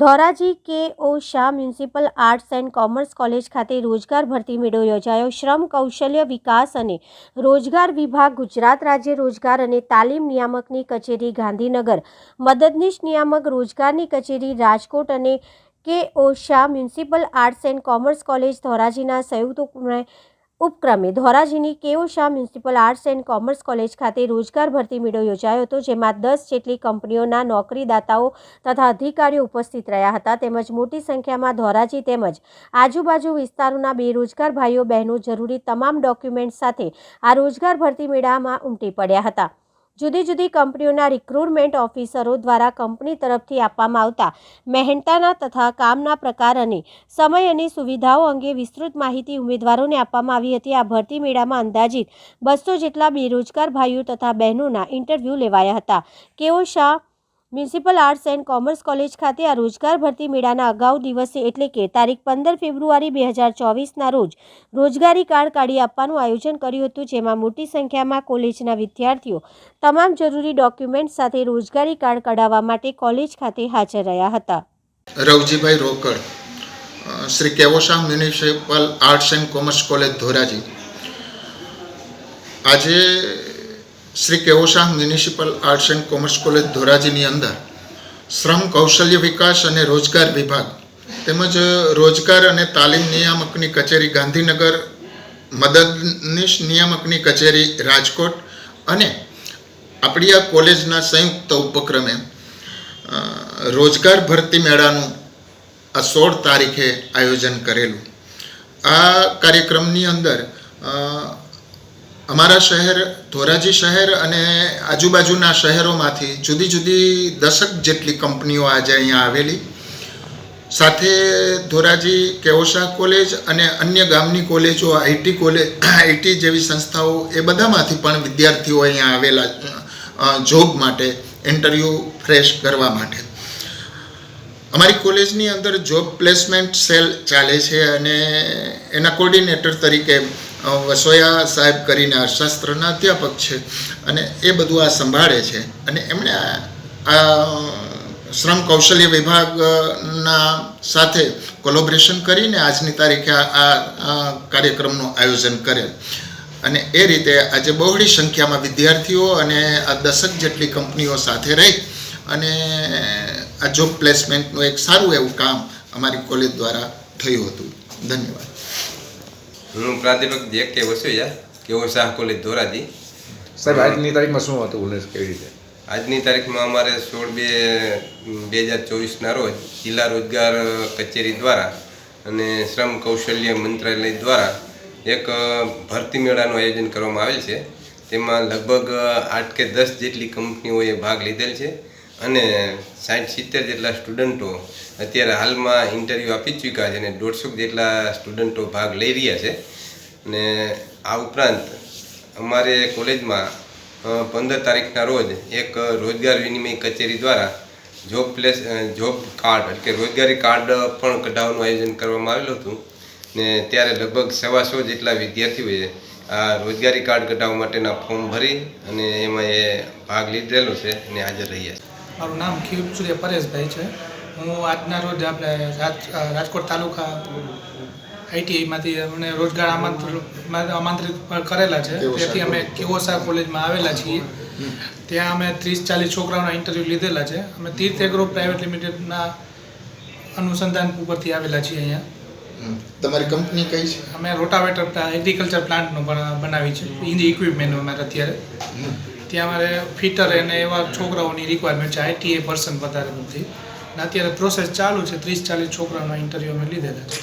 Dhoraji K O. Shah municipal arts and commerce college ખાતે રોજગાર ભરતી મેળો યોજાયો। શ્રમ કૌશલ્ય વિકાસ અને રોજગાર વિભાગ, ગુજરાત રાજ્ય રોજગાર અને તાલીમ નિયામકની કચેરી ગાંધીનગર, મદદનીશ નિયામક રોજગારની કચેરી રાજકોટ અને K O. Shah municipal arts and commerce college ધોરાજીના સંયુક્ત ઉપક્રમે ધોરાજીની K O. Shah municipal arts and commerce college ખાતે રોજગાર ભરતી મેળો યોજાયો હતો, જેમાં 10 જેટલી કંપનીઓના નોકરીદાતાઓ તથા અધિકારીઓ ઉપસ્થિત રહ્યા હતા, તેમજ મોટી સંખ્યામાં ધોરાજી તેમજ આજુબાજુ વિસ્તારોના બેરોજગાર ભાઈઓ બહેનો જરૂરી તમામ ડોક્યુમેન્ટ સાથે આ રોજગાર ભરતી મેળામાં ઉમટી પડ્યા હતા। જુદી જુદી કંપનીઓના રિક્રુટમેન્ટ ઓફિસરો દ્વારા કંપની તરફથી આપવામાં આવતા મહેનતાના તથા કામના પ્રકાર અને સમય અને સુવિધાઓ અંગે વિસ્તૃત માહિતી ઉમેદવારોને આપવામાં આવી હતી। આ ભરતી મેળામાં અંદાજિત 200 જેટલા બેરોજગાર ભાઈઓ તથા બહેનોના ઇન્ટરવ્યૂ લેવાયા હતા। K O. Shah municipal arts and commerce college ખાતે આ રોજગાર ભરતી મેળાના અગાઉ દિવસે એટલે કે તારીખ 15 ફેબ્રુઆરી 2024ના રોજ રોજગારી કાર્ડ કાઢી આપવાનું આયોજન કર્યું હતું, જેમાં મોટી સંખ્યામાં કોલેજના વિદ્યાર્થીઓ તમામ જરૂરી ડોક્યુમેન્ટ સાથે રોજગારી કાર્ડ કઢાવવા માટે કોલેજ ખાતે હાજર રહ્યા હતા। Ravjibhai Rokad, Shri K O. Shah municipal arts and commerce college Dhoraji. આજે Shri K O. Shah municipal arts and commerce college ધોરાજીની અંદર શ્રમ કૌશલ્ય વિકાસ અને રોજગાર વિભાગ તેમજ રોજગાર અને તાલીમ નિયામકની કચેરી ગાંધીનગર, મદદનીશ નિયામકની કચેરી રાજકોટ અને આપણી આ કોલેજના સંયુક્ત ઉપક્રમે રોજગાર ભરતી મેળાનું આ 16 તારીખે આયોજન કરેલું। આ કાર્યક્રમની અંદર અમારા શહેર ધોરાજી શહેર અને આજુબાજુના શહેરોમાંથી જુદી જુદી 10 જેટલી કંપનીઓ આજે અહીંયા આવેલી, સાથે ધોરાજી કે.ઓ. શાહ કોલેજ અને અન્ય ગામની કોલેજો, આઈટી જેવી સંસ્થાઓ, એ બધામાંથી પણ વિદ્યાર્થીઓ અહીંયા આવેલા જોબ માટે, ઇન્ટરવ્યૂ ફ્રેશ કરવા માટે। અમારી કોલેજની અંદર જોબ પ્લેસમેન્ટ સેલ ચાલે છે અને એના કોર્ડિનેટર તરીકે વસોયા સાહેબ કરીને અર્થશાસ્ત્રના અધ્યાપક છે અને એ બધું આ સંભાળે છે અને એમણે આ શ્રમ કૌશલ્ય વિભાગના સાથે કોલેબોરેશન કરીને આજની તારીખે આ કાર્યક્રમનું આયોજન કરેલ અને એ રીતે આજે બહોળી સંખ્યામાં વિદ્યાર્થીઓ અને આ 10 જેટલી કંપનીઓ સાથે રહી અને આ જોબ પ્લેસમેન્ટનું એક સારું એવું કામ અમારી કોલેજ દ્વારા થયું હતું। ધન્યવાદ। હું પ્રાધ્યાપક જે.કે. વસોયા, કે.ઓ. શાહ કોલેજ ધોરાજી। સાહેબ, આજની તારીખમાં શું હતું ઉલ્લેખ કેવી રીતે? આજની તારીખમાં અમારે 16/2/2024ના રોજ જિલ્લા રોજગાર કચેરી દ્વારા અને શ્રમ કૌશલ્ય મંત્રાલય દ્વારા એક ભરતી મેળાનું આયોજન કરવામાં આવેલ છે। તેમાં લગભગ 8 કે 10 જેટલી કંપનીઓએ ભાગ લીધેલ છે અને 60-70 જેટલા સ્ટુડન્ટો અત્યારે હાલમાં ઇન્ટરવ્યૂ આપી ચૂક્યા છે અને 150 જેટલા સ્ટુડન્ટો ભાગ લઈ રહ્યા છે। અને આ ઉપરાંત અમારે કોલેજમાં 15 તારીખના રોજ એક રોજગાર વિનિમય કચેરી દ્વારા જોબ કાર્ડ એટલે કે રોજગારી કાર્ડ પણ કઢાવવાનું આયોજન કરવામાં આવેલું હતું ને ત્યારે લગભગ 125 જેટલા વિદ્યાર્થીઓએ આ રોજગારી કાર્ડ કઢાવવા માટેના ફોર્મ ભરી અને એમાં એ ભાગ લીધેલો છે અને હાજર રહ્યા છે। મારું નામ ખીરસુરે પરેશભાઈ છે। હું આજના રોજ આપણે રાજકોટ તાલુકા આઈટીઆઈમાંથી અમને રોજગાર આમંત્રિત કરેલા છે, તેથી અમે કે.ઓ. શાહ કોલેજમાં આવેલા છીએ। ત્યાં અમે 30-40 છોકરાઓના ઇન્ટરવ્યૂ લીધેલા છે। અમે તીર્થ એગ્રો પ્રાઇવેટ લિમિટેડના અનુસંધાન ઉપરથી આવેલા છીએ અહીંયા। તમારી કંપની કઈ છે? અમે રોટાવેટર એગ્રીકલ્ચર પ્લાન્ટનું બનાવી છે, ઇન્જી ઇક્વિપમેન્ટ અમારે અત્યારે ત્યાં અમારે ફિટર અને એવા છોકરાઓની રિક્વાયરમેન્ટ છે, આઈટીઆઈ પર્સન વધારે નથી। અત્યારે પ્રોસેસ ચાલુ છે, 30-40 છોકરાઓના ઇન્ટરવ્યૂ અમે લીધેલા છે।